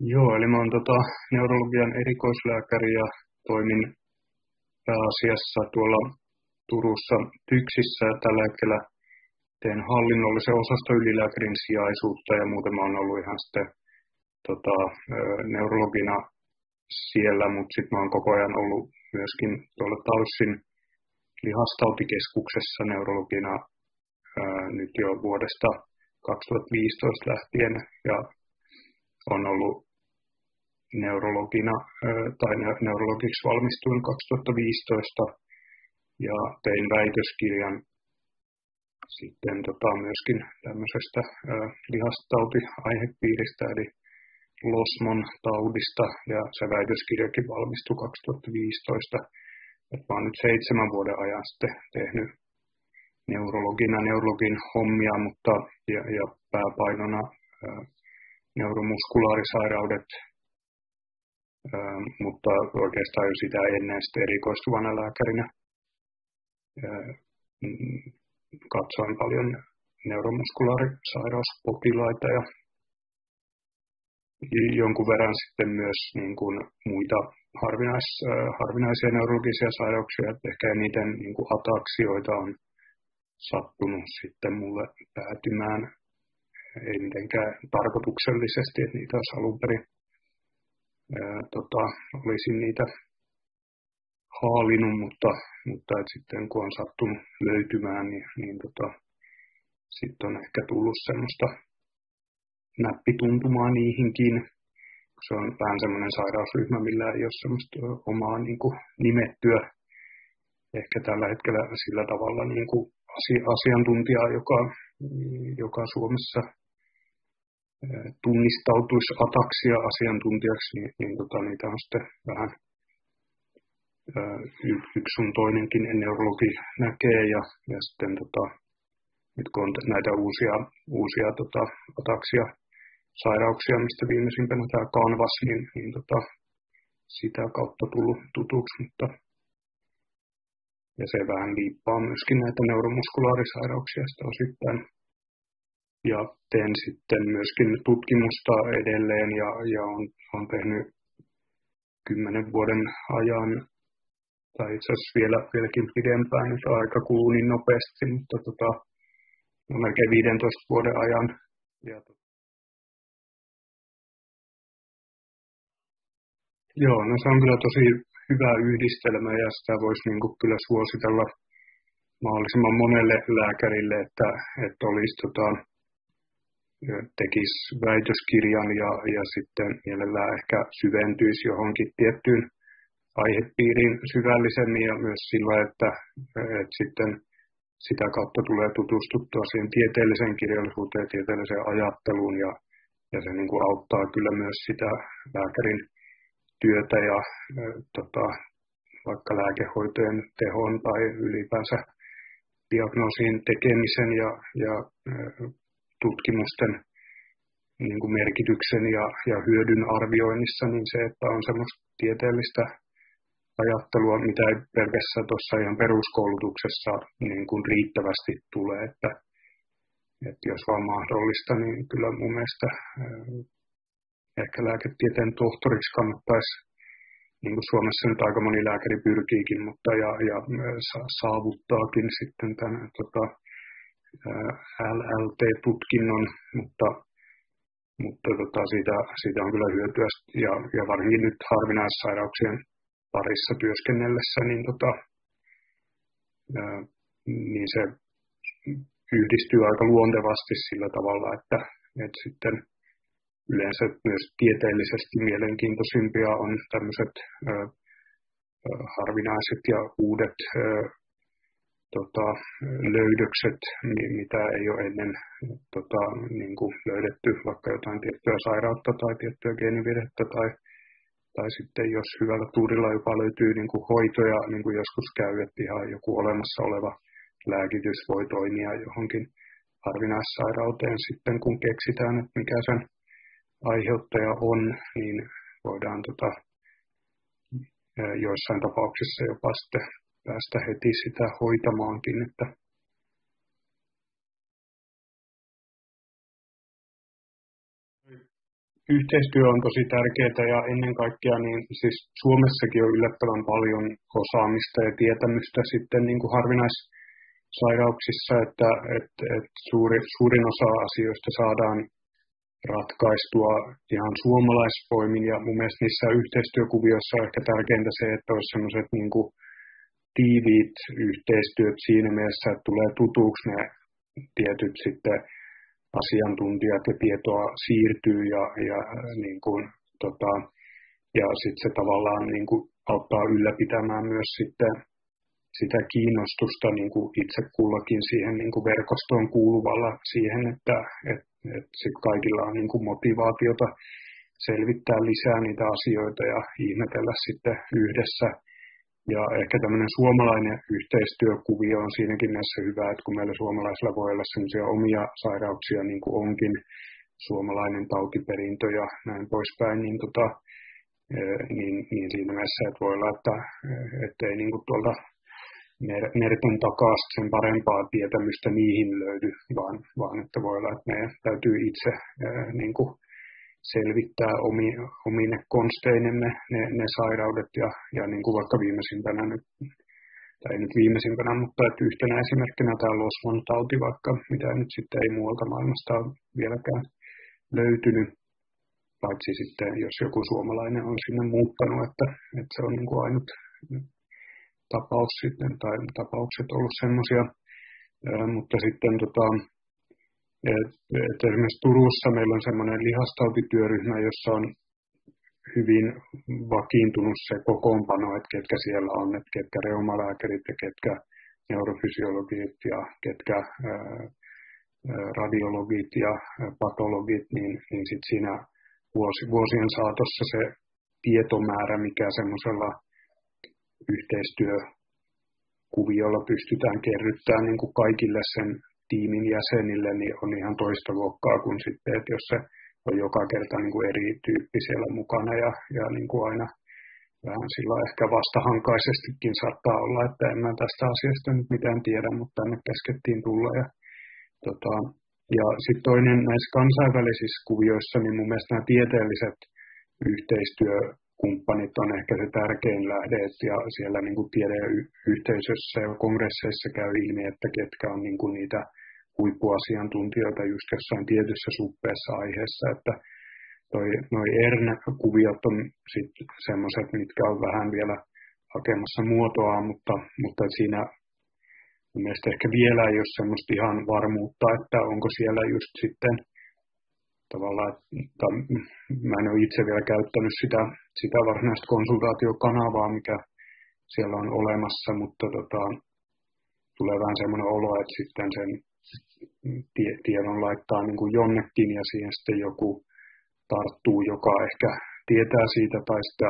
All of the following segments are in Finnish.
Joo, eli mä oon neurologian erikoislääkäri ja toimin pääasiassa tuolla Turussa TYKSissä. Tällä hetkellä teen hallinnollisen osastoylilääkärin sijaisuutta ja muuten mä oon ollut ihan sitten neurologina siellä, mutta sitten mä oon koko ajan ollut myöskin tuolla TAYSin lihastautikeskuksessa neurologina nyt jo vuodesta 2015 lähtien ja on ollut neurologina tai neurologiksi valmistuin 2015 ja tein väitöskirjan sitten myöskin tämmöisestä lihastauti-aihepiiristä eli Losmon taudista ja se väitöskirjakin valmistui 2015. Et mä oon nyt 7 vuoden ajan sitten tehnyt neurologin hommia, mutta ja pääpainona neuromuskulaarisairaudet, mutta oikeastaan jo sitä ennen sitten erikoistuvana lääkärinä katsoin paljon neuromuskulaarisairauspotilaita ja jonkun verran sitten myös niin kuin muita harvinaisia neurologisia sairauksia, että ehkä eniten niin kuin ataksioita on sattunut sitten mulle päätymään, ei mitenkään tarkoituksellisesti, että niitä olisi alun perin olisin niitä haalinut, mutta et sitten kun on sattunut löytymään, niin sitten on ehkä tullut semmoista näppituntumaa niihinkin. Se on vähän semmoinen sairausryhmä, millä ei ole semmoista omaa niin kuin nimettyä ehkä tällä hetkellä sillä tavalla niin kuin asiantuntijaa, joka Suomessa tunnistautuisi ataksia asiantuntijaksi, niin niitä on sitten vähän yksi sun toinenkin neurologi näkee ja sitten nyt kun on näitä uusia ataksia sairauksia, mistä viimeisimpänä tämä Canvas, niin sitä kautta tullut tutuksi, mutta ja se vähän liippaa myöskin näitä neuromuskulaarisairauksia sitä osittain. Ja teen sitten myöskin tutkimusta edelleen ja on tehnyt 10 vuoden ajan, tai itse asiassa vieläkin pidempään, nyt aika kuluu niin nopeasti, mutta melkein 15 vuoden ajan. Ja joo, no se on kyllä tosi hyvä yhdistelmä ja sitä voisi niin kuin kyllä suositella mahdollisimman monelle lääkärille, että olisi tekisi väitöskirjan ja sitten mielellään ehkä syventyisi johonkin tiettyyn aihepiiriin syvällisemmin ja myös sillä, että sitten sitä kautta tulee tutustuttua siihen tieteelliseen kirjallisuuteen ja tieteelliseen ajatteluun ja se niin kuin auttaa kyllä myös sitä lääkärin työtä ja vaikka lääkehoitojen tehon tai ylipäänsä diagnoosin tekemisen ja tutkimusten niin kuin merkityksen ja hyödyn arvioinnissa, niin se, että on semmoista tieteellistä ajattelua, mitä ei pelkästään tuossa ihan peruskoulutuksessa niin kuin riittävästi tulee, että jos vaan mahdollista, niin kyllä mun mielestä ehkä lääketieteen tohtoriksi kannattaisi, niin kuin Suomessa nyt aika moni lääkäri pyrkiikin, mutta ja saavuttaakin sitten tämän LLT-tutkinnon, mutta siitä on kyllä hyötyä ja varsinkin nyt harvinaissairauksien parissa työskennellessä, niin se yhdistyy aika luontevasti sillä tavalla, että sitten yleensä myös tieteellisesti mielenkiintoisimpia on tämmöiset harvinaiset ja uudet löydökset, mitä ei ole ennen niin kuin löydetty, vaikka jotain tiettyä sairautta tai tiettyä geenivirhettä tai sitten jos hyvällä tuurilla jopa löytyy niin kuin hoitoja, niin kuin joskus käy, että ihan joku olemassa oleva lääkitys voi toimia johonkin harvinaissairauteen sitten, kun keksitään, että mikä sen aiheuttaja on, niin voidaan joissain tapauksissa jopa sitten päästä heti sitä hoitamaankin, että yhteistyö on tosi tärkeää ja ennen kaikkea niin siis Suomessakin on yllättävän paljon osaamista ja tietämystä sitten niin kuin harvinaissairauksissa, että suurin osa asioista saadaan ratkaistua ihan suomalaisvoimin ja mun mielestä niissä yhteistyökuvioissa on ehkä tärkeintä se, että olisi sellaiset niin kuin tiiviit yhteistyöt siinä mielessä, että tulee tutuksi ne tietyt sitten asiantuntijat ja tietoa siirtyy niin kuin, ja sitten se tavallaan niin kuin auttaa ylläpitämään myös sitten sitä kiinnostusta niin kuin itse kullakin siihen niin kuin verkostoon kuuluvalla siihen, että sit kaikilla on niin kuin motivaatiota selvittää lisää niitä asioita ja ihmetellä sitten yhdessä. Ja ehkä tämmöinen suomalainen yhteistyökuvio on siinäkin mielessä hyvä, että kun meillä suomalaisilla voi olla sellaisia omia sairauksia, niin kuin onkin suomalainen tautiperintö ja näin poispäin, niin siinä mielessä, että voi olla, että ei niin kuin tuolta merten takaa sen parempaa tietämystä niihin löydy, vaan että voi olla, että meidän täytyy itse niin kuin selvittää omine konsteinemme ne sairaudet ja niin kuin vaikka viimeisimpänä nyt, tai ei nyt viimeisimpänä, mutta että yhtenä esimerkkinä tämä Losman tauti vaikka, mitä nyt sitten ei muualta maailmasta ole vieläkään löytynyt, paitsi sitten jos joku suomalainen on sinne muuttanut, että se on niin kuin ainut tapaus sitten, tai tapaukset ollut semmoisia, mutta sitten että esimerkiksi Turussa meillä on semmoinen lihastautityöryhmä, jossa on hyvin vakiintunut se kokoonpano, että ketkä siellä on, että ketkä reumalääkärit ja ketkä neurofysiologit ja ketkä radiologit ja patologit, niin sitten siinä vuosien saatossa se tietomäärä, mikä semmoisella yhteistyökuviolla pystytään kerryttämään niin kuin kaikille sen tiimin jäsenille, niin on ihan toista luokkaa kuin sitten, että jos se on joka kerta niin kuin eri tyyppi siellä mukana ja niin kuin aina vähän sillä ehkä vastahankaisestikin saattaa olla, että en mä tästä asiasta nyt mitään tiedä, mutta tänne käskettiin tulla. Ja sitten toinen näissä kansainvälisissä kuvioissa, niin mun mielestä nämä tieteelliset yhteistyökumppanit on ehkä se tärkein lähde, ja siellä niin kuin tiedeyhteisössä ja kongresseissa käy ilmi, että ketkä on niin kuin niitä huippuasiantuntijoita just jossain tietyssä suppeessa aiheessa, että noi ERN-kuviot on sitten semmoiset, mitkä on vähän vielä hakemassa muotoa, mutta siinä mun mielestä ehkä vielä ei ole semmoista ihan varmuutta, että onko siellä just sitten tavallaan, että mä en ole itse vielä käyttänyt sitä varsinaista konsultaatiokanavaa, mikä siellä on olemassa, mutta tulee vähän semmoinen olo, että sitten sen tiedon laittaa niin kuin jonnekin ja siihen sitten joku tarttuu, joka ehkä tietää siitä tai sitä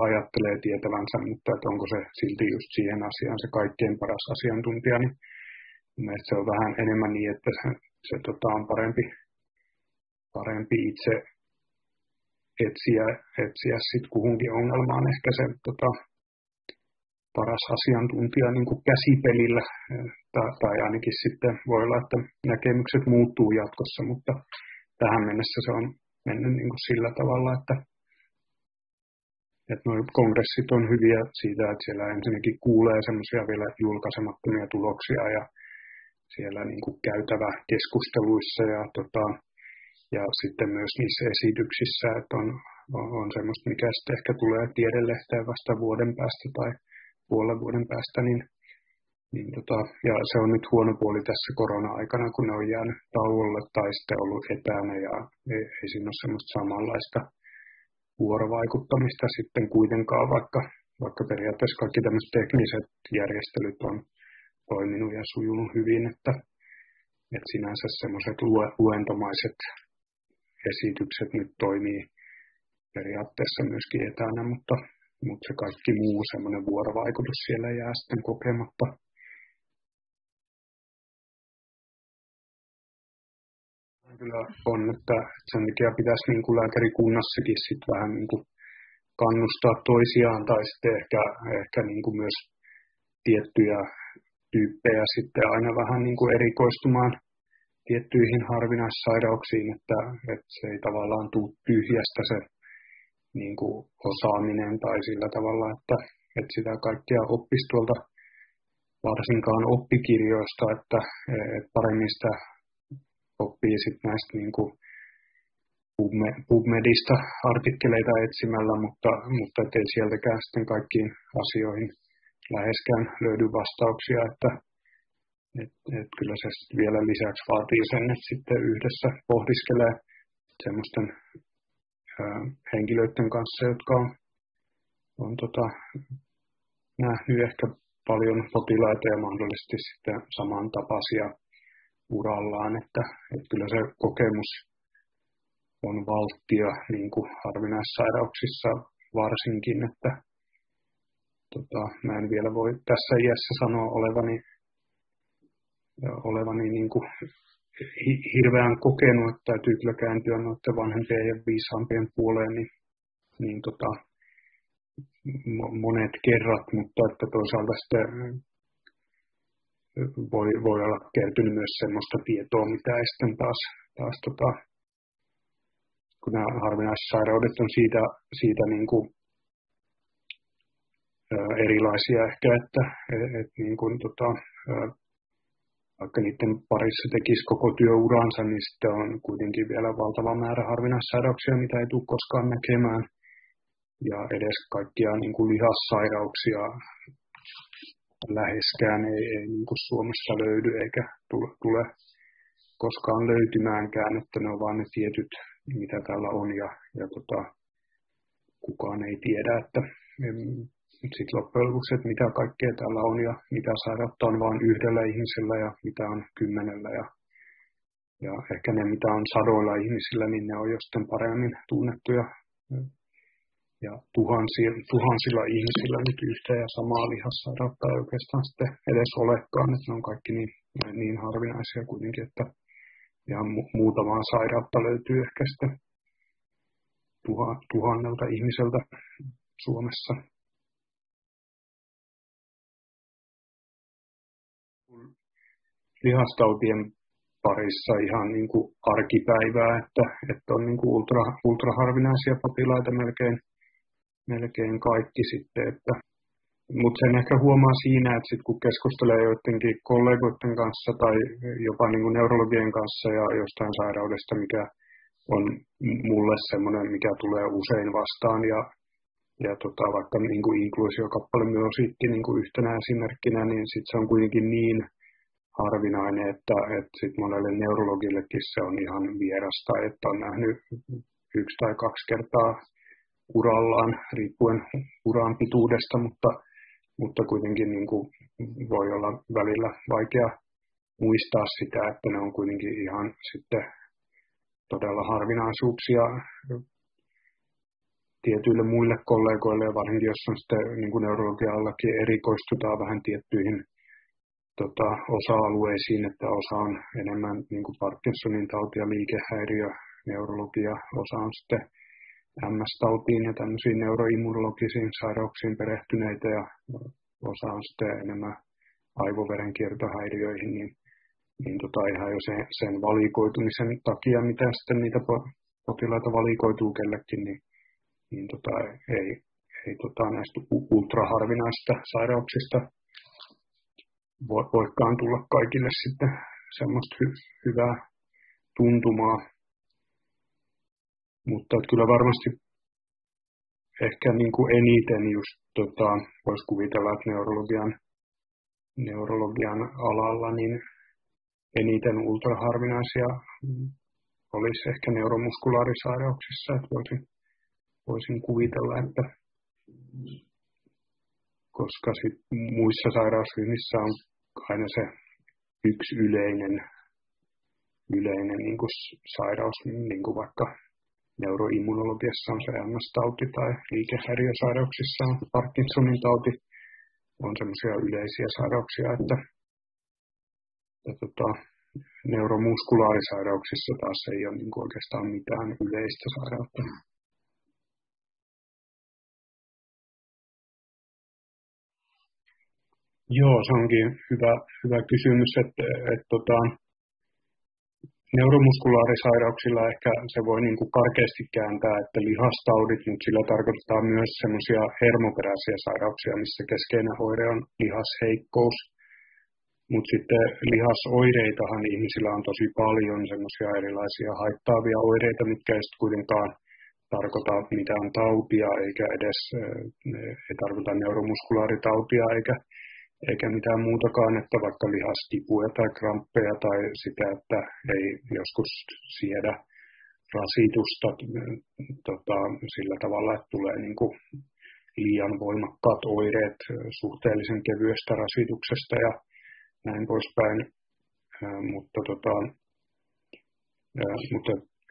ajattelee tietävänsä, mutta että onko se silti just siihen asiaan se kaikkein paras asiantuntija, niin mielestäni se on vähän enemmän niin, että se on parempi itse etsiä sitten kuhunkin ongelmaan ehkä se paras asiantuntija niin kuin käsipelillä, tai ainakin sitten voi olla, että näkemykset muuttuu jatkossa, mutta tähän mennessä se on mennyt niin kuin sillä tavalla, että nuo kongressit on hyviä siitä, että siellä ensinnäkin kuulee semmoisia vielä julkaisemattomia tuloksia ja siellä niin kuin käytävä keskusteluissa ja sitten myös niissä esityksissä, että on semmoista, mikä sitten ehkä tulee tiedelehteen vasta vuoden päästä tai puolen vuoden päästä, ja se on nyt huono puoli tässä korona-aikana, kun ne on jäänyt tauolle tai sitten ollut etänä ja ei siinä ole semmoista samanlaista vuorovaikuttamista sitten kuitenkaan, vaikka periaatteessa kaikki tämmöiset tekniset järjestelyt on toiminut ja sujunut hyvin, että sinänsä semmoiset luentomaiset esitykset nyt toimii periaatteessa myöskin etänä, mutta se kaikki muu semmoinen vuorovaikutus siellä jää sitten kokematta. Kyllä on, että sen takia pitäisi niin kuin lääkärikunnassakin sit vähän niin kuin kannustaa toisiaan tai sitten ehkä niin kuin myös tiettyjä tyyppejä sitten aina vähän niin kuin erikoistumaan tiettyihin harvinaissairauksiin, että se ei tavallaan tule tyhjästä se niin kuin osaaminen tai sillä tavalla, että sitä kaikkea oppisi tuolta varsinkaan oppikirjoista, että paremmin sitä oppii sitten näistä niin kuin PubMedista artikkeleita etsimällä, mutta ei sieltäkään sitten kaikkiin asioihin läheskään löydy vastauksia, että kyllä se vielä lisäksi vaatii sen, että sitten yhdessä pohdiskelee semmoisten henkilöiden kanssa, jotka on nähnyt ehkä paljon potilaita ja mahdollisesti sitten samantapaisia urallaan, että kyllä se kokemus on valttia niin kuin harvinaissairauksissa varsinkin, että mä en vielä voi tässä iässä sanoa olevani niin kuin hirveän kokenut, että täytyy kyllä kääntyä noiden vanhempien ja viisaampien puoleen, niin monet kerrat, mutta että toisaalta sitten voi olla kertynyt myös semmoista tietoa, mitä ei sitten taas kun nämä harvinaissairaudet on siitä niin kuin erilaisia ehkä, että niin kuin vaikka niiden parissa tekisi koko työuransa, niin sitten on kuitenkin vielä valtava määrä harvinaissairauksia, mitä ei tule koskaan näkemään. Ja edes kaikkia niin kuin lihassairauksia läheskään ei niin kuin Suomessa löydy eikä tule koskaan löytymäänkään, että ne on vain ne tietyt, mitä täällä on ja kukaan ei tiedä, että sitten loppujen lopuksi, että mitä kaikkea täällä on ja mitä sairautta on vain yhdellä ihmisellä ja mitä on 10 ja ehkä ne, mitä on 100 ihmisillä, niin ne on jo sitten paremmin tunnettuja ja tuhansilla ihmisillä nyt yhtä ja samaa lihassairautta ei oikeastaan sitten edes olekaan, että ne on kaikki niin harvinaisia kuitenkin, että ihan muutamaa sairautta löytyy ehkä sitten 1000 ihmiseltä Suomessa. Lihastautien parissa ihan niin kuin arkipäivää, että on niin kuin ultraharvinaisia potilaita melkein kaikki sitten, mutta sen ehkä huomaa siinä, että sit kun keskustelee joidenkin kollegoiden kanssa tai jopa niin kuin neurologien kanssa ja jostain sairaudesta, mikä on mulle semmoinen, mikä tulee usein vastaan ja vaikka niin kuin inkluusiokappalemyosiitti niin kuin yhtenä esimerkkinä, niin sit se on kuitenkin niin harvinainen, että sit monelle neurologillekin se on ihan vierasta, että on nähnyt 1 tai 2 kertaa urallaan, riippuen uran pituudesta, mutta kuitenkin niin kuin voi olla välillä vaikea muistaa sitä, että ne on kuitenkin ihan sitten todella harvinaisuuksia tietyille muille kollegoille, ja varsinkin jos on sitten niin kuin neurologiallakin erikoistutaan vähän tiettyihin osa-alueisiin, että osa on enemmän niin kuin Parkinsonin tauti ja liikehäiriö, neurologia, osa on sitten MS-tautiin ja tämmöisiin neuroimmunologisiin sairauksiin perehtyneitä ja osa on sitten enemmän aivoverenkiertohäiriöihin, niin ihan jo sen valikoitumisen takia, mitä sitten niitä potilaita valikoituu kellekin, niin ei näistä ultraharvinaisista sairauksista voikaan tulla kaikille sitten semmoista hyvää tuntumaa. Mutta kyllä varmasti ehkä niin kuin eniten just voisi kuvitella, että neurologian alalla niin eniten ultraharvinaisia olisi ehkä neuromuskulaarisairauksissa, että voisin kuvitella, että koska sit muissa sairausryhmissä on aina se yksi yleinen niin kuin sairaus, niin kuin vaikka neuroimmunologiassa on se MS-tauti tai liikehäiriösairauksissa on Parkinsonin tauti, on semmoisia yleisiä sairauksia, että neuromuskulaarisairauksissa taas ei ole niin kuin oikeastaan mitään yleistä sairautta. Joo, se onkin hyvä kysymys, että neuromuskulaarisairauksilla ehkä se voi niin kuin karkeasti kääntää, että lihastaudit, mutta sillä tarkoittaa myös semmoisia hermoperäisiä sairauksia, missä keskeinen oire on lihasheikkous. Mutta sitten lihasoireitahan ihmisillä on tosi paljon semmoisia erilaisia haittaavia oireita, mitkä ei sitten kuitenkaan tarkoita mitään tautia, eikä edes ei tarkoita neuromuskulaaritautia, eikä mitään muutakaan, että vaikka lihaskipuja tai kramppeja tai sitä, että ei joskus siedä rasitusta sillä tavalla, että tulee niin kuin liian voimakkaat oireet suhteellisen kevyestä rasituksesta ja näin poispäin. Mutta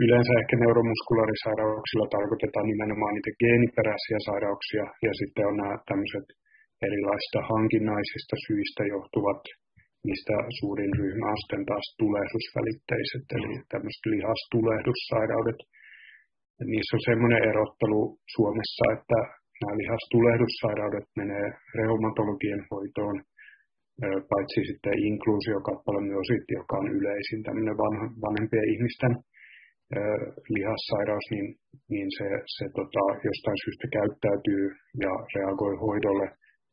yleensä ehkä neuromuskulaarisairauksilla tarkoitetaan nimenomaan niitä geeniperäisiä sairauksia ja sitten on nämä tämmöiset erilaisista hankinnaisista syistä johtuvat, mistä suurin ryhmä on sitten taas tulehdusvälitteiset, eli tämmöiset lihastulehdussairaudet. Niissä on semmoinen erottelu Suomessa, että nämä lihastulehdussairaudet menee reumatologien hoitoon, paitsi sitten inkluusiokappaleomyosiitti, joka on yleisin tämmöinen vanhempien ihmisten lihassairaus, niin se jostain syystä käyttäytyy ja reagoi hoidolle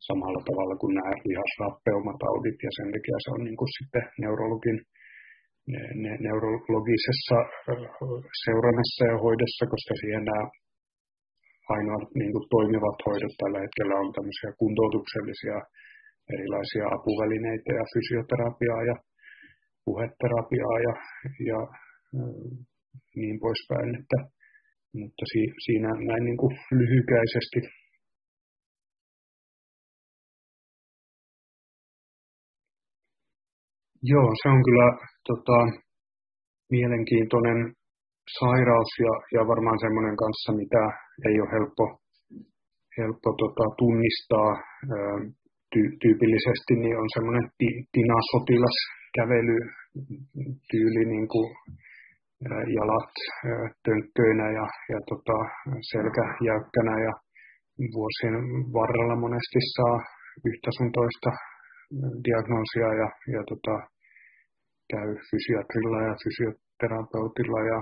samalla tavalla kuin nämä lihasrappeumatautit, ja sen takia se on niin kuin sitten neurologisessa seurannassa ja hoidossa, koska siihen nämä ainoat niin kuin toimivat hoidot tällä hetkellä on tämmöisiä kuntoutuksellisia erilaisia apuvälineitä ja fysioterapiaa ja puheterapiaa ja niin poispäin, mutta siinä näin niin kuin lyhykäisesti. Joo, se on kyllä mielenkiintoinen sairaus ja varmaan semmoinen kanssa, mitä ei ole helppo tunnistaa. Tyypillisesti niin on semmoinen tinasotilaskävelytyyli, niin kuin jalat tönkköinä ja selkä jäykkänä ja vuosien varrella monesti saa yhtä sun toista diagnoosia ja käy fysiatrilla ja fysioterapeutilla ja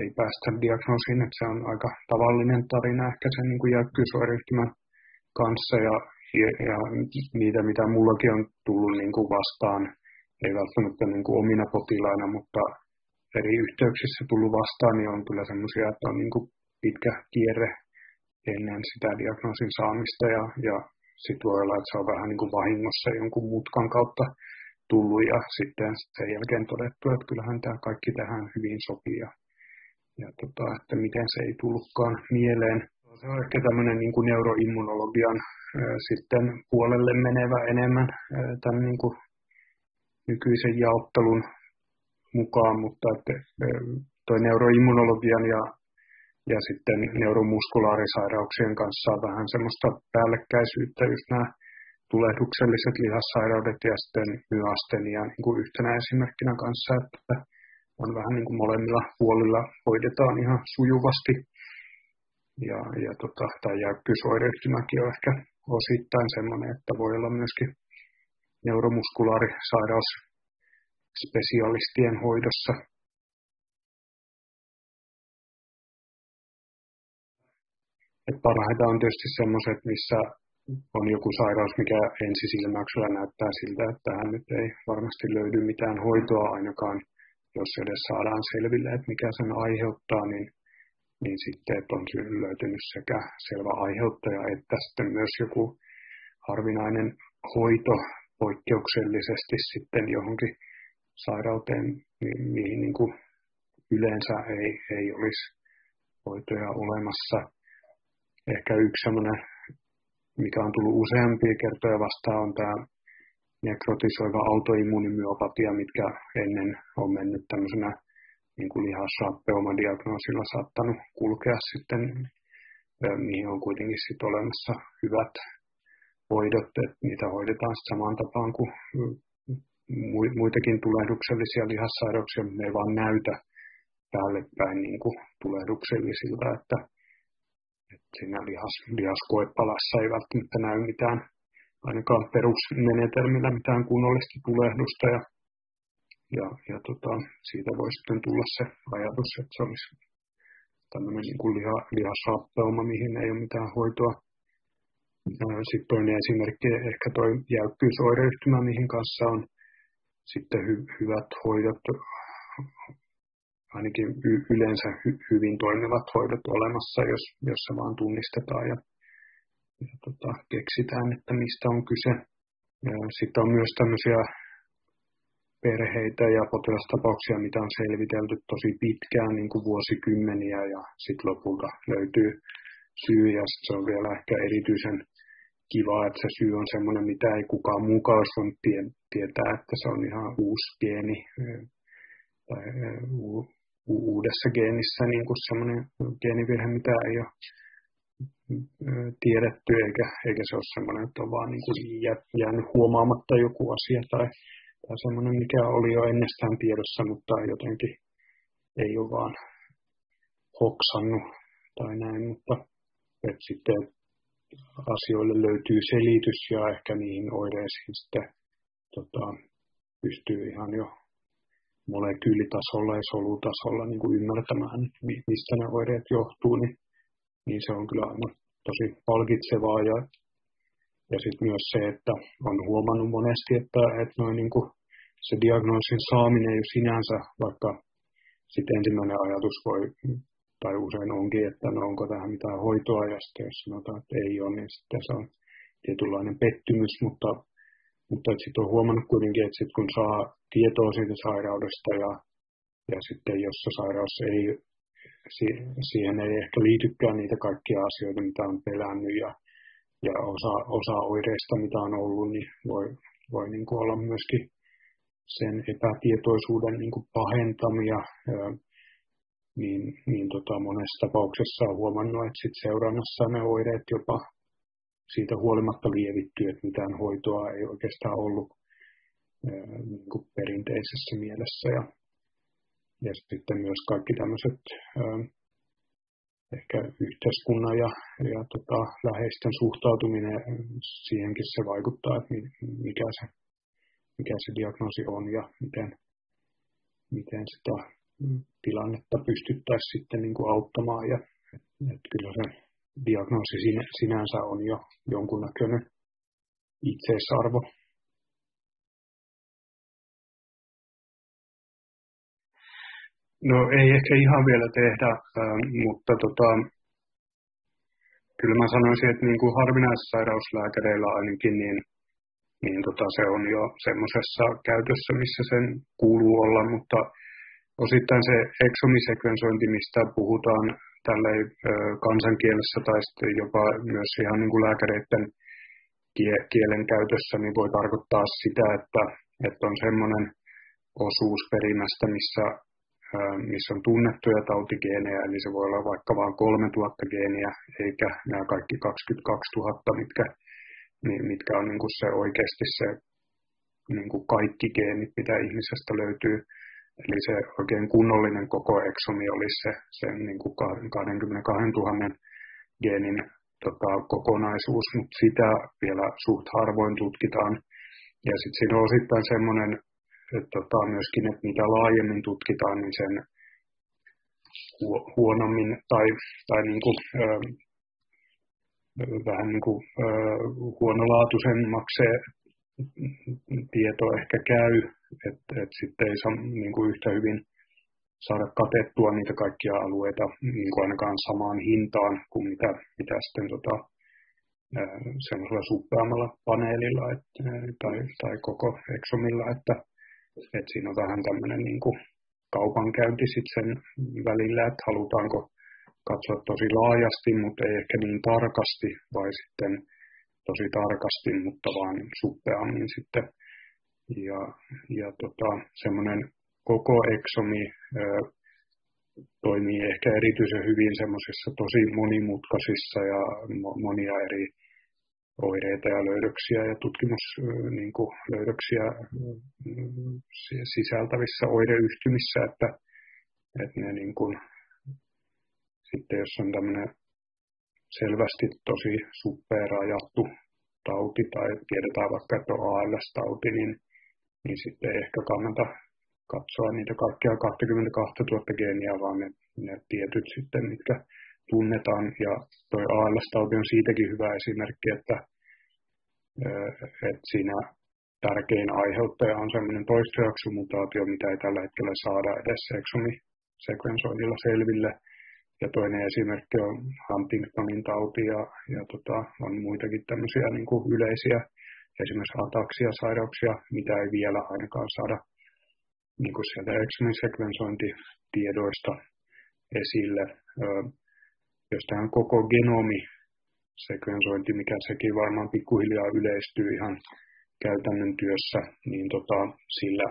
ei päästä diagnoosiin, että se on aika tavallinen tarina ehkä sen niin kuin jäykkyysoireyhtymän kanssa ja niitä, mitä mullakin on tullut niin kuin vastaan, ei välttämättä niin kuin omina potilaina, mutta eri yhteyksissä tullut vastaan, niin on kyllä semmoisia, että on niin kuin pitkä kierre ennen sitä diagnoosin saamista ja sitten voi olla, että se on vähän niin kuin vahingossa jonkun mutkan kautta tullut ja sitten sen jälkeen todettu, että kyllähän tämä kaikki tähän hyvin sopii ja että miten se ei tullutkaan mieleen. Se on ehkä tämmöinen niin kuin neuroimmunologian sitten puolelle menevä enemmän tämän niin kuin nykyisen jaottelun mukaan, mutta että toi neuroimmunologian ja sitten neuromuskulaarisairauksien kanssa on vähän semmoista päällekkäisyyttä, just nämä tulehdukselliset lihassairaudet ja sitten myastenia niin kuin yhtenä esimerkkinä kanssa, että on vähän niin kuin molemmilla puolilla hoidetaan ihan sujuvasti. Tämä jäykkyysoireyhtymäkin on ehkä osittain semmoinen, että voi olla myöskin neuromuskulaarisairaus spesialistien hoidossa. Et parhaita on tietysti sellaiset, missä on joku sairaus, mikä ensisilmäyksellä näyttää siltä, että tähän nyt ei varmasti löydy mitään hoitoa ainakaan, jos edes saadaan selville, että mikä sen aiheuttaa, niin sitten että on löytynyt sekä selvä aiheuttaja että sitten myös joku harvinainen hoito poikkeuksellisesti sitten johonkin sairauteen, mihin niin kuin yleensä ei olisi hoitoja olemassa. Ehkä yksi sellainen, mikä on tullut useampia kertoja vastaan, on tämä nekrotisoiva autoimmuunimyopatia, mitkä ennen on mennyt tämmöisenä niin kuin lihasrappeumadiagnoosilla saattanut kulkea sitten, mihin on kuitenkin sitten olemassa hyvät hoidot, että niitä hoidetaan samaan tapaan kuin muitakin tulehduksellisia lihassairauksia, mutta ne ei vaan näytä päälle päin niin kuin tulehduksellisilta, että siinä lihaskoepalassa ei välttämättä näy mitään, ainakaan perusmenetelmillä mitään kunnollista tulehdusta. Ja siitä voi sitten tulla se ajatus, että se olisi tämmöinen niin kuin lihasrappeuma, mihin ei ole mitään hoitoa. Sitten toinen esimerkki, ehkä tuo jäykkyysoireyhtymä, mihin kanssa on sitten hyvät hoidot, ainakin yleensä hyvin toimivat hoidot olemassa, jos se vaan tunnistetaan ja keksitään, että mistä on kyse. Sitten on myös tämmöisiä perheitä ja potilastapauksia, mitä on selvitelty tosi pitkään, niin kuin vuosikymmeniä, ja sitten lopulta löytyy syy, ja se on vielä ehkä erityisen kiva, että se syy on semmoinen, mitä ei kukaan muukaan olisi voinut tietää, että se on ihan uusi geeni, tai uudessa geenissä niin kuin semmoinen geenivirhe, mitä ei ole tiedetty, eikä se ole semmoinen, että on vaan niin kuin jäänyt huomaamatta joku asia, tai semmoinen, mikä oli jo ennestään tiedossa, mutta jotenkin ei ole vaan hoksannut tai näin, mutta että sitten asioille löytyy selitys ja ehkä niihin oireisiin sitten pystyy ihan jo molekyylitasolla ja solutasolla niin kuin ymmärtämään, mistä ne oireet johtuu, niin se on kyllä aina tosi palkitsevaa ja sitten myös se, että on huomannut monesti, että noin niin kuin se diagnoosin saaminen jo sinänsä, vaikka sitten ensimmäinen ajatus voi, tai usein onkin, että no onko tähän mitään hoitoa, ja sitten jos sanotaan, että ei ole, niin sitten se on tietynlainen pettymys, mutta sitten on huomannut kuitenkin, että sitten kun saa tietoa siitä sairaudesta, ja sitten jos se sairaus ei, siihen ei ehkä liitykään niitä kaikkia asioita, mitä on pelännyt, ja osa oireista, mitä on ollut, niin voi niin kuin olla myöskin sen epätietoisuuden niin kuin pahentamia, niin monessa tapauksessa on huomannut, että sit seurannassa ne oireet jopa siitä huolimatta lievittyy, että mitään hoitoa ei oikeastaan ollut niin kuin perinteisessä mielessä. Ja sitten myös kaikki tämmöiset ehkä yhteiskunnan ja läheisten suhtautuminen, siihenkin se vaikuttaa, että mikä se diagnoosi on ja miten sitä tilannetta pystyttäisiin sitten niin kuin auttamaan. Ja että kyllä se diagnoosi sinänsä on jo jonkunnäköinen itseisarvo. No ei ehkä ihan vielä tehdä, mutta kyllä mä sanoisin, että niin kuin harvinaissairauslääkäreillä ainakin, niin se on jo semmoisessa käytössä, missä sen kuuluu olla, mutta osittain se eksomisekvensointi, mistä puhutaan tälleen kansankielessä tai sitten jopa myös ihan niin kuin lääkäreiden kielen käytössä, niin voi tarkoittaa sitä, että on semmoinen osuus perimästä, missä on tunnettuja tautigeenejä, eli se voi olla vaikka vain 3000 geeniä, eikä nämä kaikki 22 000, mitkä on niin kuin se oikeasti se niin kuin kaikki geenit, mitä ihmisestä löytyy. Eli se oikein kunnollinen koko eksomi olisi se niin kuin 22 000 geenin kokonaisuus, mutta sitä vielä suht harvoin tutkitaan. Ja sitten siinä on osittain semmoinen, myöskin, että mitä laajemmin tutkitaan, niin sen huonommin tai niin kuin, vähän niin kuin, huonolaatuisemmaksi se tieto ehkä käy, että sitten ei saa niin kuin yhtä hyvin saada katettua niitä kaikkia alueita niin kuin ainakaan samaan hintaan kuin mitä sitten semmoisella suppeammalla paneelilla tai koko eksomilla, että siinä on vähän tämmöinen niin kuin kaupankäynti sit sen välillä, että halutaanko katsoa tosi laajasti, mutta ei ehkä niin tarkasti, vai sitten tosi tarkasti, mutta vaan suppeammin sitten. Ja semmoinen koko eksomi toimii ehkä erityisen hyvin semmoisissa tosi monimutkaisissa ja monia eri oireita ja löydöksiä ja tutkimuslöydöksiä sisältävissä oireyhtymissä, että ne niin kuin, sitten jos on tämmöinen selvästi tosi suppea rajattu tauti tai tiedetään vaikka, että on ALS-tauti, niin sitten ei ehkä kannata katsoa niitä kaikkia 22 000 geeniä, vaan ne tietyt sitten, mitkä tunnetaan. Ja toi ALS-tauti on siitäkin hyvä esimerkki, että siinä tärkein aiheuttaja on sellainen toistojaksomutaatio, mitä ei tällä hetkellä saada edes eksomisekvensoinnilla selville. Ja toinen esimerkki on Huntingtonin tauti ja on muitakin tämmöisiä niin kuin yleisiä esimerkiksi ataksia-sairauksia, mitä ei vielä ainakaan saada niin kuin sieltä eksomisekvensointitiedoista esille. Jos tähän koko genomisekvensointi, mikä sekin varmaan pikkuhiljaa yleistyy ihan käytännön työssä, niin sillä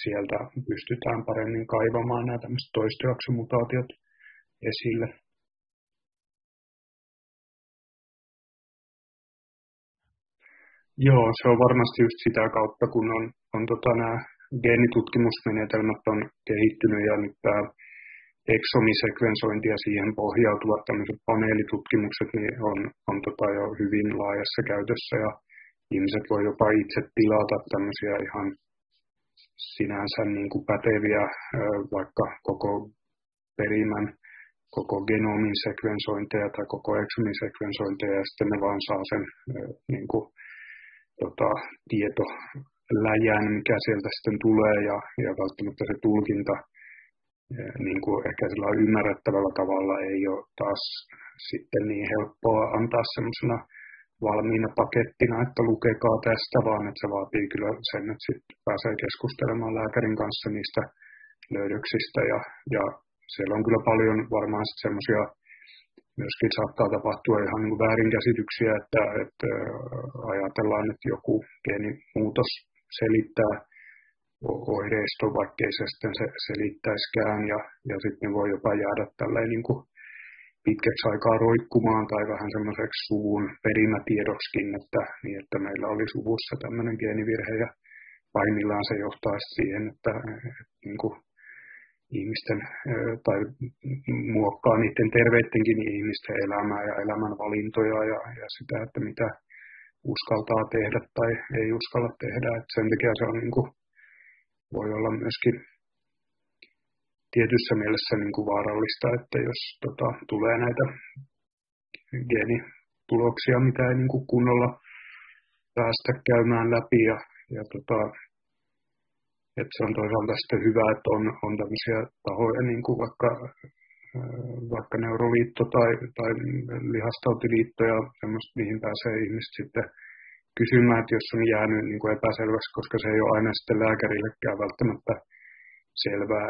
sieltä pystytään paremmin kaivamaan nämä tämmöiset toistojaksomutaatiot esille. Joo, se on varmasti just sitä kautta, kun on nämä geenitutkimusmenetelmät on kehittynyt ja nyt tämä eksomisekvensointi ja siihen pohjautuvat tämmöiset paneelitutkimukset niin on jo hyvin laajassa käytössä ja ihmiset voi jopa itse tilata tämmöisiä ihan sinänsä niin kuin päteviä vaikka koko perimän, koko genomin sekvensointeja tai koko eksomisekvensointeja ja sitten ne vaan saa sen niin kuin, tietoläjän, mikä sieltä sitten tulee ja välttämättä se tulkinta niin kuin ehkä sillä ymmärrettävällä tavalla ei ole taas sitten niin helppoa antaa semmoisena valmiina pakettina, että lukekaa tästä, vaan että se vaatii kyllä sen, että sitten pääsee keskustelemaan lääkärin kanssa niistä löydöksistä ja siellä on kyllä paljon varmaan semmoisia myöskin saattaa tapahtua ihan niin kuin väärinkäsityksiä, että ajatellaan, että joku geenimuutos selittää oireisto, vaikkei se sitten se selittäisikään ja sitten voi jopa jäädä tälleen niin kuin pitkäksi aikaa roikkumaan tai vähän semmoiseksi suvun perimätiedoksikin, että meillä oli suvussa tämmöinen geenivirhe ja pahimmillaan se johtaisi siihen, että niin kuin ihmisten tai muokkaa niiden terveittenkin ihmisten elämää ja elämänvalintoja ja sitä, että mitä uskaltaa tehdä tai ei uskalla tehdä. Et sen takia se on, niin kuin, voi olla myöskin tietyssä mielessä niin kuin vaarallista, että jos tulee näitä geenituloksia, mitä ei niin kuin kunnolla päästä käymään läpi että se on toisaalta sitten hyvä, että on tämmöisiä tahoja, niin kuin vaikka Neuroliitto tai Lihastautiliitto ja semmoista, mihin pääsee ihmiset sitten kysymään, että jos on jäänyt niin kuin epäselväksi, koska se ei ole aina sitten lääkärillekään välttämättä selvää,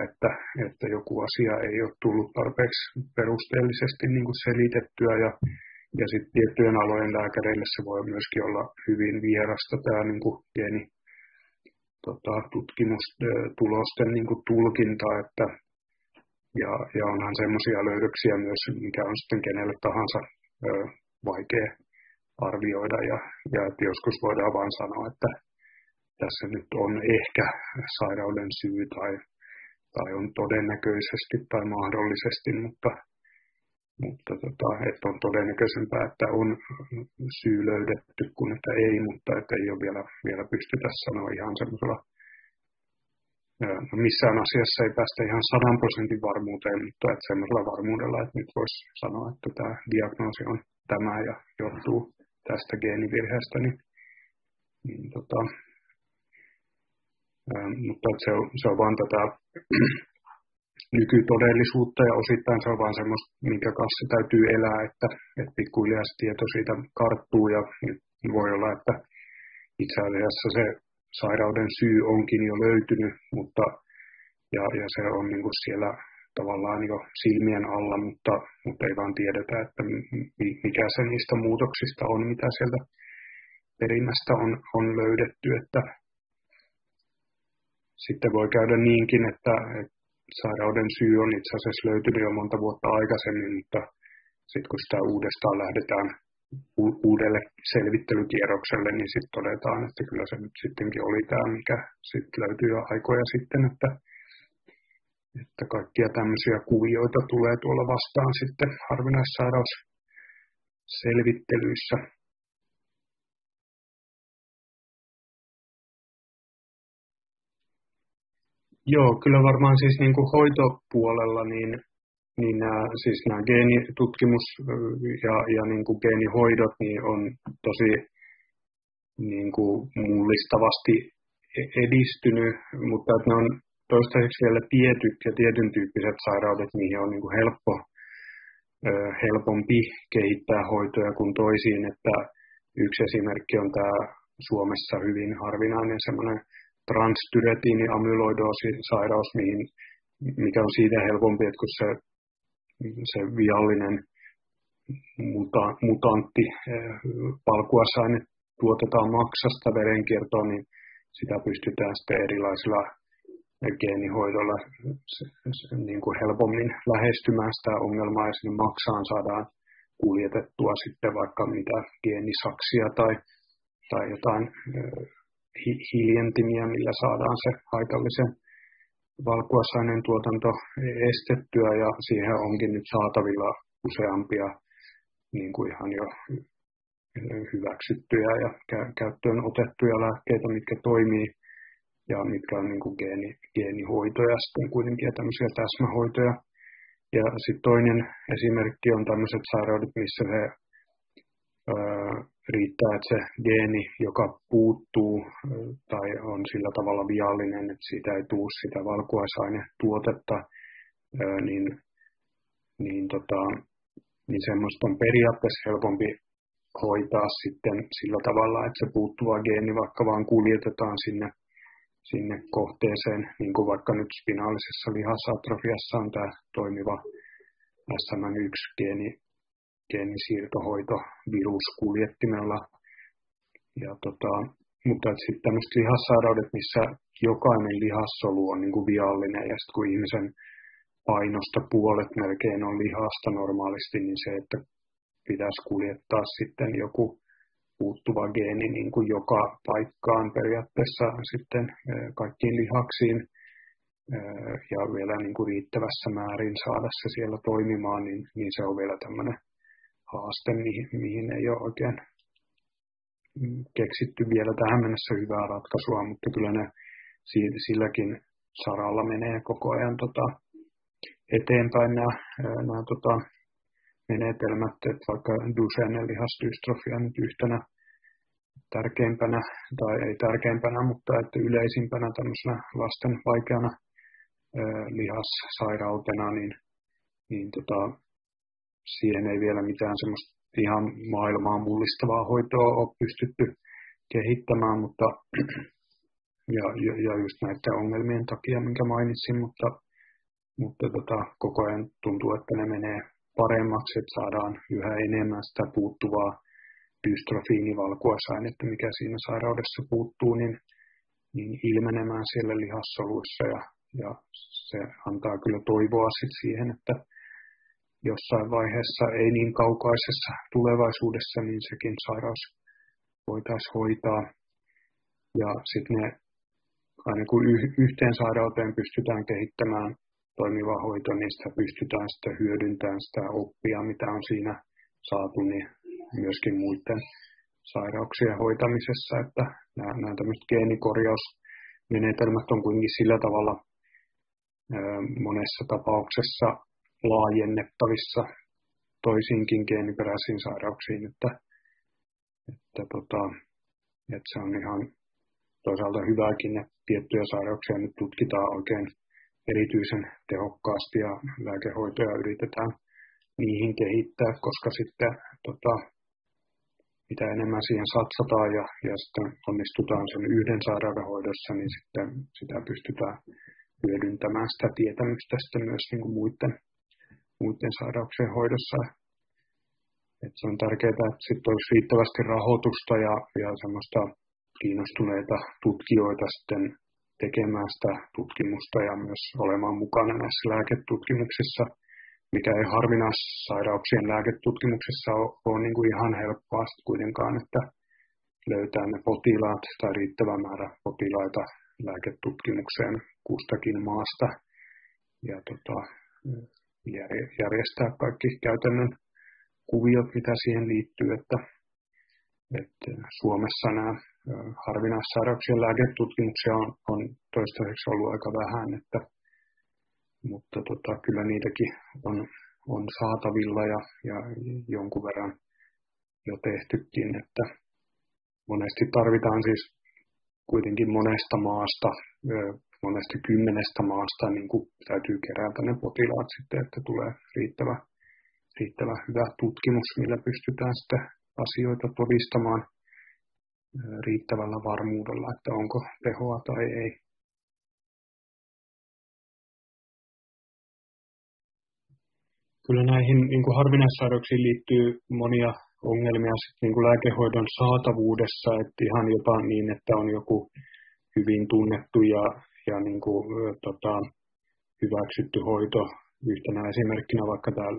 että joku asia ei ole tullut tarpeeksi perusteellisesti niin kuin selitettyä ja sitten tiettyjen alojen lääkäreille se voi myöskin olla hyvin vierasta tämä niin kuin tutkimustulosten niin kuin tulkinta, ja onhan semmoisia löydöksiä myös, mikä on sitten kenelle tahansa vaikea arvioida, ja että joskus voidaan vain sanoa, että tässä nyt on ehkä sairauden syy tai on todennäköisesti tai mahdollisesti, mutta että on todennäköisempää, että on syy löydetty kuin että ei, mutta että ei ole vielä pystytä sanoa ihan semmoisella, missään asiassa ei päästä ihan 100% varmuuteen, mutta että semmoisella varmuudella, että nyt voisi sanoa, että tämä diagnoosi on tämä ja johtuu tästä geenivirheestä, mutta että se on vaan tätä nykytodellisuutta ja osittain se on vaan semmoista, minkä kanssa täytyy elää, että pikkuhiljaa tieto siitä karttuu ja voi olla, että itse asiassa se sairauden syy onkin jo löytynyt, mutta ja se on niin kuin siellä tavallaan jo silmien alla, mutta ei vaan tiedetä, että mikä se niistä muutoksista on, mitä sieltä perimästä on löydetty, että sitten voi käydä niinkin, että sairauden syy on itse asiassa löytynyt jo monta vuotta aikaisemmin, mutta sitten kun sitä uudestaan lähdetään uudelle selvittelykierrokselle, niin sitten todetaan, että kyllä se nyt sittenkin oli tämä, mikä sitten löytyy jo aikoja sitten, että kaikkia tämmöisiä kuvioita tulee tuolla vastaan sitten harvinaissairausselvittelyissä. Joo, kyllä varmaan siis niin kuin hoitopuolella niin nämä geenitutkimus ja niin kuin geenihoidot niin on tosi niin kuin mullistavasti edistynyt, mutta että ne on toistaiseksi vielä tietyt ja tietyn tyyppiset sairaudet, mihin on niin kuin helpompi kehittää hoitoja kuin toisiin, että yksi esimerkki on tämä Suomessa hyvin harvinainen semmoinen transtyretiini-amyloidoosi-sairaus, mikä on siitä helpompi, että kun se viallinen mutantti valkuaisaine tuotetaan maksasta verenkiertoon, niin sitä pystytään sitten erilaisilla geenihoidolla niin kuin helpommin lähestymään sitä ongelmaa ja sinne maksaan saadaan kuljetettua sitten vaikka mitä geenisaksia tai jotain hiljentimiä, millä saadaan se haitallisen valkuaisaineen tuotanto estettyä ja siihen onkin nyt saatavilla useampia niin kuin ihan jo hyväksyttyjä ja käyttöön otettuja lääkkeitä, mitkä toimii ja mitkä on niin kuin geenihoitoja sitten kuitenkin ja tämmöisiä täsmähoitoja. Ja sitten toinen esimerkki on tämmöiset sairaudet, missä se riittää, että se geeni, joka puuttuu tai on sillä tavalla viallinen, että siitä ei tule sitä valkuaisainetuotetta, niin semmoista on periaatteessa helpompi hoitaa sitten sillä tavalla, että se puuttuva geeni vaikka vaan kuljetetaan sinne kohteeseen, niin kuin vaikka nyt spinaalisessa lihasatrofiassa on tämä toimiva SMN1-geenisiirtohoito viruskuljettimella. Mutta sitten tämmöiset lihassairaudet, missä jokainen lihassolu on niin kuin viallinen ja sitten kun ihmisen painosta puolet melkein on lihasta normaalisti, niin se, että pitäisi kuljettaa sitten joku puuttuva geeni niin kuin joka paikkaan periaatteessa sitten kaikkiin lihaksiin ja vielä niin kuin riittävässä määrin saada se siellä toimimaan, niin se on vielä tämmöinen haaste, mihin ei ole oikein keksitty vielä tähän mennessä hyvää ratkaisua, mutta kyllä ne silläkin saralla menee koko ajan eteenpäin nämä menetelmät, että vaikka Duchenne'n lihasdystrofia nyt yhtenä tärkeimpänä, tai ei tärkeimpänä, mutta että yleisimpänä tämmöisenä lasten vaikeana lihassairautena, niin siihen ei vielä mitään semmoista ihan maailmaa mullistavaa hoitoa ole pystytty kehittämään, mutta ja just näiden ongelmien takia, minkä mainitsin, mutta koko ajan tuntuu, että ne menee paremmaksi, että saadaan yhä enemmän sitä puuttuvaa dystrofiinivalkuaisainetta, mikä siinä sairaudessa puuttuu, niin ilmenemään siellä lihassoluissa ja se antaa kyllä toivoa sit siihen, että jossain vaiheessa, ei niin kaukaisessa tulevaisuudessa, niin sekin sairaus voitaisiin hoitaa. Ja sitten ne, aina kun yhteen sairauteen pystytään kehittämään toimiva hoito, niin sitä pystytään sitten hyödyntämään sitä oppia, mitä on siinä saatu, niin myöskin muiden sairauksien hoitamisessa, että nämä tämmöiset geenikorjausmenetelmät on kuitenkin sillä tavalla monessa tapauksessa laajennettavissa toisiinkin geeniperäisiin sairauksiin, että se on ihan toisaalta hyväkin, että tiettyjä sairauksia nyt tutkitaan oikein erityisen tehokkaasti ja lääkehoitoja yritetään niihin kehittää, koska sitten mitä enemmän siihen satsataan ja sitten onnistutaan sen yhden sairauden hoidossa, niin sitten sitä pystytään hyödyntämään sitä tietämystä sitten myös niin kuin muiden sairauksien hoidossa. Että se on tärkeää, että sitten olisi riittävästi rahoitusta ja semmoista kiinnostuneita tutkijoita sitten tekemään sitä tutkimusta ja myös olemaan mukana näissä lääketutkimuksissa, mikä ei harvinaissairauksien lääketutkimuksessa ole niin kuin ihan helppoa kuitenkaan, että löytää ne potilaat tai riittävä määrä potilaita lääketutkimukseen kustakin maasta ja järjestää kaikki käytännön kuviot, mitä siihen liittyy, että Suomessa nämä harvinaissairauksien lääketutkimuksia on toistaiseksi ollut aika vähän, mutta kyllä niitäkin on saatavilla ja jonkun verran jo tehtykin, että monesti tarvitaan siis kuitenkin monesta maasta, monesti 10 maasta, niin kuin täytyy kerätä ne potilaat sitten, että tulee riittävä hyvä tutkimus, millä pystytään sitten asioita todistamaan riittävällä varmuudella, että onko tehoa tai ei. Kyllä näihin niin kuin harvinaissairauksiin liittyy monia ongelmia sit, niin kuin lääkehoidon saatavuudessa, että ihan jopa niin, että on joku hyvin tunnettu ja niin kuin, hyväksytty hoito. Yhtenä esimerkkinä vaikka tämä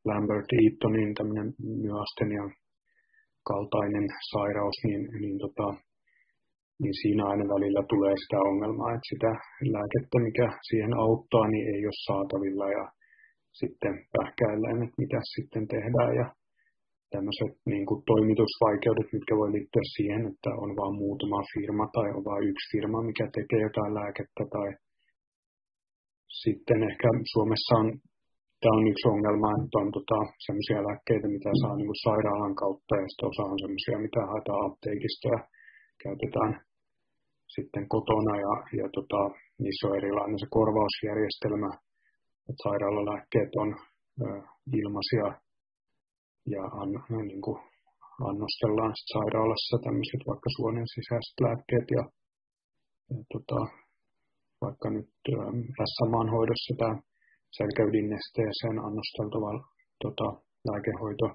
Lambert-Eatonin tämmöinen myastenian kaltainen sairaus, niin siinä aina välillä tulee sitä ongelmaa, että sitä lääkettä, mikä siihen auttaa, niin ei ole saatavilla ja sitten pähkäillään, että mitä sitten tehdään ja tämmöiset niin kuin toimitusvaikeudet, mitkä voi liittyä siihen, että on vain muutama firma tai on vain yksi firma, mikä tekee jotain lääkettä tai sitten ehkä Suomessa tämä on yksi ongelma, että on sellaisia lääkkeitä, mitä saa niin kuin sairaalan kautta ja sitten osa on sellaisia, mitä haetaan apteekista ja käytetään sitten kotona ja niissä on erilainen se korvausjärjestelmä, että sairaalalääkkeet on ilmaisia ja niin kuin annostellaan sit sairaalassa tämmöiset vaikka suonen sisäiset lääkkeet ja vaikka nyt SM-maan hoidossa tämä selkäydinnesteeseen annosteltava lääkehoito,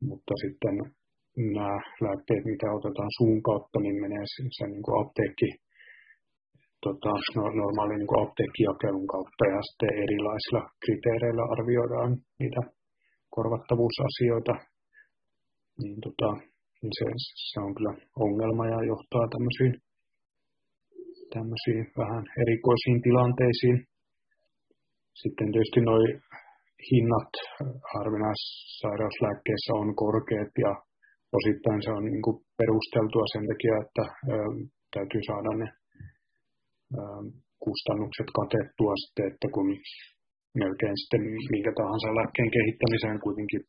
mutta sitten nämä lääkkeet, mitä otetaan suun kautta, niin menee sen niin kuin apteekki, normaali niin kuin apteekkijakelun kautta ja sitten erilaisilla kriteereillä arvioidaan niitä korvattavuusasioita, niin se on kyllä ongelma ja johtaa tämmöisiin vähän erikoisiin tilanteisiin. Sitten tietysti nuo hinnat harvinaissairauslääkkeissä on korkeat ja osittain se on niin kuin perusteltua sen takia, että täytyy saada ne kustannukset katettua sitten, että kun melkein sitten minkä tahansa lääkkeen kehittämiseen kuitenkin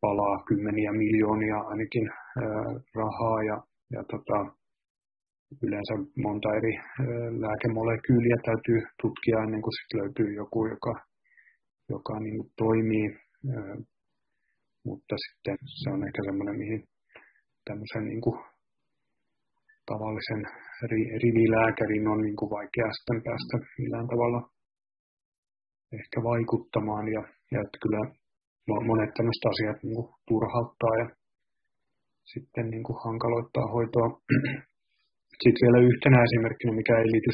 palaa kymmeniä miljoonia ainakin rahaa ja yleensä monta eri lääkemolekyyliä täytyy tutkia ennen kuin sitten löytyy joku, joka niin kuin toimii, mutta sitten se on ehkä semmoinen, mihin tämmöisen niin kuin tavallisen rivilääkärin on niin kuin vaikea sitten päästä millään tavalla ehkä vaikuttamaan ja että kyllä monet tämmöiset asiat niin kuin turhauttaa ja sitten niin kuin hankaloittaa hoitoa. Sitten vielä yhtenä esimerkkinä, mikä ei liity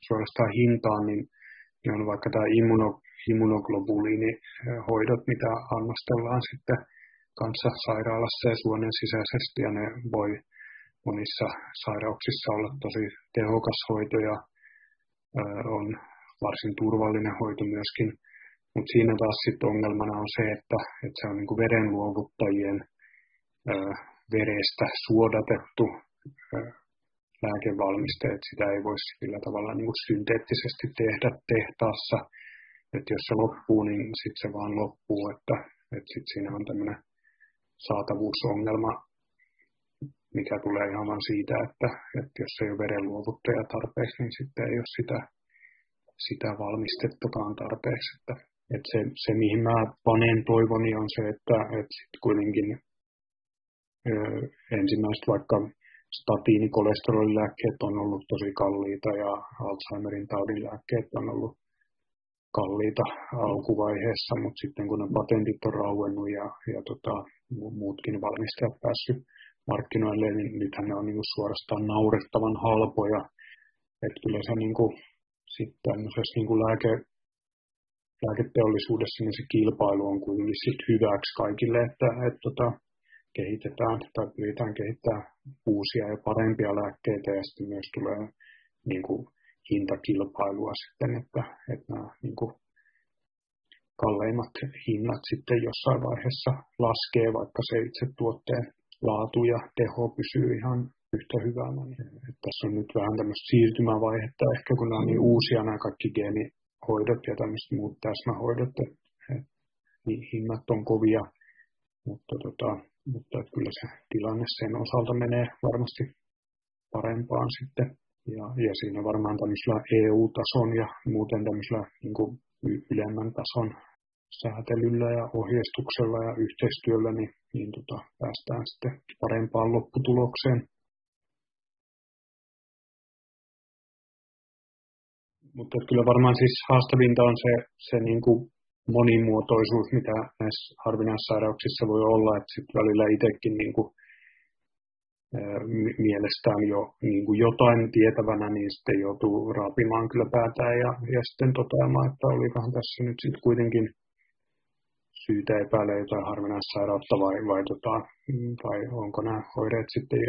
suorastaan hintaan, niin on vaikka tämä immunoglobuliinihoidot, mitä annostellaan sitten kanssa sairaalassa ja suonen sisäisesti, ja ne voi monissa sairauksissa olla tosi tehokas hoito ja on varsin turvallinen hoito myöskin. Mutta siinä taas sitten ongelmana on se, että se on niinku verenluovuttajien verestä suodatettu lääkevalmiste, että sitä ei voi sillä tavalla niinku synteettisesti tehdä tehtaassa. Että jos se loppuu, niin sitten se vaan loppuu, että sitten siinä on tämmöinen saatavuusongelma, mikä tulee ihan vaan siitä, että jos ei ole verenluovuttaja tarpeeksi, niin sitten ei ole sitä valmistettakaan tarpeeksi. Että se, mihin mä panen toivoni, on se, että sitten kuitenkin ensimmäiset vaikka statiinikolesterolilääkkeet on ollut tosi kalliita ja Alzheimerin taudin lääkkeet on ollut kalliita alkuvaiheessa, mutta sitten kun ne patentit on rauennut ja muutkin valmistajat päässyt markkinoille, niin nythän ne on niin kuin suorastaan naurettavan halpoja. Että kyllä se niin kuin, sitten tämmöisessä niin kuin lääketeollisuudessa niin se kilpailu on kuitenkin sit hyväksi kaikille, että kehitetään tai pyritään kehittämään uusia ja parempia lääkkeitä ja sitten myös tulee niin kuin hintakilpailua sitten, että nämä niin kuin kalleimmat hinnat sitten jossain vaiheessa laskee, vaikka se itse tuotteen laatu ja teho pysyy yhtä hyvänä. Että tässä on nyt vähän tämmöistä siirtymävaihetta, ehkä kun nämä on niin uusia nämä kaikki geenihoidot ja tämmöiset muut täsmähoidot, että hinnat on kovia, mutta että kyllä se tilanne sen osalta menee varmasti parempaan sitten. Ja siinä varmaan tämmöisellä EU-tason ja muuten tämmöisellä niin kuin ylemmän tason säätelyllä ja ohjeistuksella ja yhteistyöllä niin päästään sitten parempaan lopputulokseen. Mutta kyllä varmaan siis haastavinta on se niin kuin monimuotoisuus, mitä näissä harvinaissairauksissa voi olla, että sitten välillä itsekin niin kuin mielestään jo niin kuin jotain tietävänä, niin sitten joutuu raapimaan kyllä päätään ja sitten toteamaan, että olikohan tässä nyt sitten kuitenkin syytä epäillä jotain harvinaissairautta vai onko nämä oireet sitten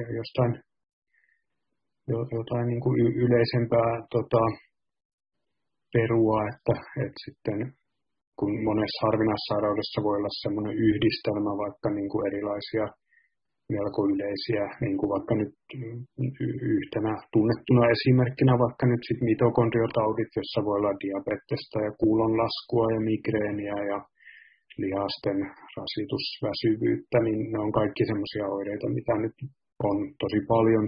jotain niin kuin yleisempää perua, että sitten kun monessa harvinaissairaudessa voi olla semmoinen yhdistelmä vaikka niin kuin erilaisia melko yleisiä, niin kuin vaikka nyt yhtenä tunnettuna esimerkkinä vaikka nyt sit mitokondriotaudit, jossa voi olla diabetesta ja kuulonlaskua ja migreeniä ja lihasten rasitusväsyvyyttä, niin ne on kaikki semmoisia oireita, mitä nyt on tosi paljon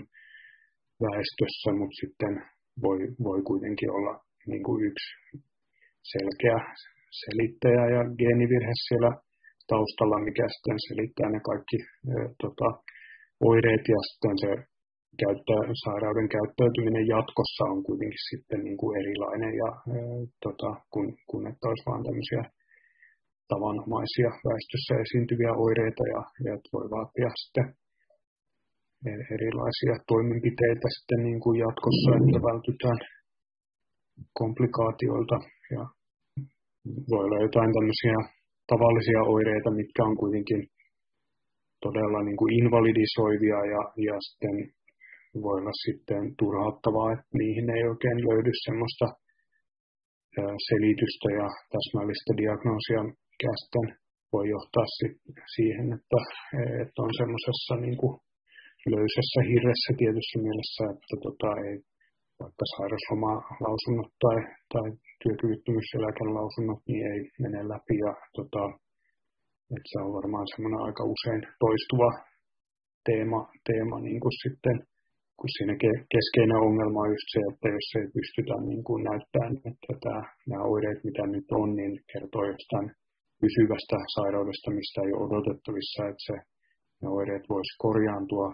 väestössä, mutta sitten voi kuitenkin olla niin kuin yksi selkeä selittäjä ja geenivirhe siellä taustalla, mikä sitten selittää ne kaikki oireet ja sitten se sairauden käyttäytyminen jatkossa on kuitenkin sitten niin kuin erilainen ja kun että olisi vain tämmöisiä tavanomaisia väestössä esiintyviä oireita ja voi vaatia sitten erilaisia toimenpiteitä sitten niin kuin jatkossa, että vältytään komplikaatioilta ja voi olla jotain tämmöisiä tavallisia oireita, mitkä on kuitenkin todella niin kuin invalidisoivia ja sitten voi olla sitten turhauttavaa, että niihin ei oikein löydy semmoista selitystä ja täsmällistä diagnoosia, mikä sitten voi johtaa siihen, että on semmoisessa niin kuin löysässä hirressä tietyssä mielessä, että ei vaikka sairauslomalausunnot tai työkyvyttömyyseläkelausunnot niin ei mene läpi ja että se on varmaan semmoinen aika usein toistuva teema niin kuin sitten, kun siinä keskeinen ongelma on just se, että jos ei pystytä niin kuin näyttämään, että nämä oireet, mitä nyt on, niin kertoo jostain pysyvästä sairaudesta, mistä ei ole odotettavissa, että ne oireet voisi korjaantua,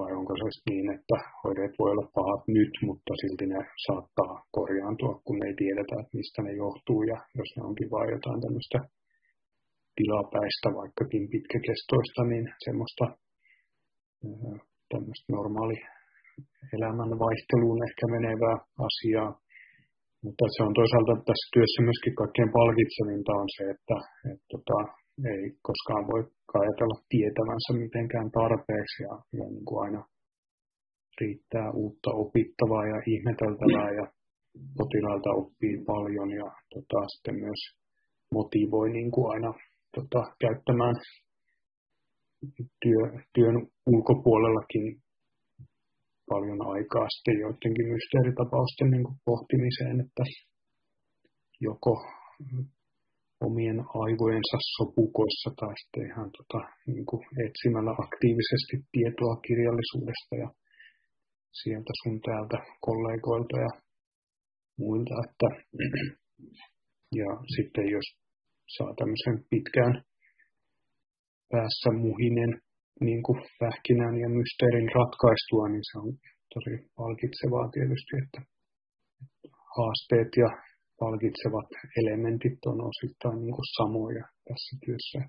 vai onko se niin, että oireet voi olla pahat nyt, mutta silti ne saattaa korjaantua, kun ei tiedetä, että mistä ne johtuu, ja jos ne onkin vain jotain tämmöistä tilapäistä, vaikkakin pitkäkestoista, niin semmoista tämmöistä normaali elämän vaihteluun ehkä menevää asiaa. Mutta se on toisaalta tässä työssä myöskin kaikkein palkitsevinta on se, että ei koskaan voi ajatella tietävänsä mitenkään tarpeeksi ja niin kuin aina riittää uutta opittavaa ja ihmeteltävää ja potilailta oppii paljon ja sitten myös motivoi niin kuin aina käyttämään työn ulkopuolellakin paljon aikaa sitten joidenkin mysteeritapausten niin kuin pohtimiseen, että joko omien aivojensa sopukoissa tai sitten ihan niin kuin etsimällä aktiivisesti tietoa kirjallisuudesta ja sieltä sun täältä kollegoilta ja muilta. Ja sitten jos saa tämmöisen pitkään päässä muhinen niin kuin pähkinän ja mysteerin ratkaistua, niin se on tosi palkitsevaa tietysti, että haasteet ja palkitsevat elementit on osittain niin kuin samoja tässä työssä.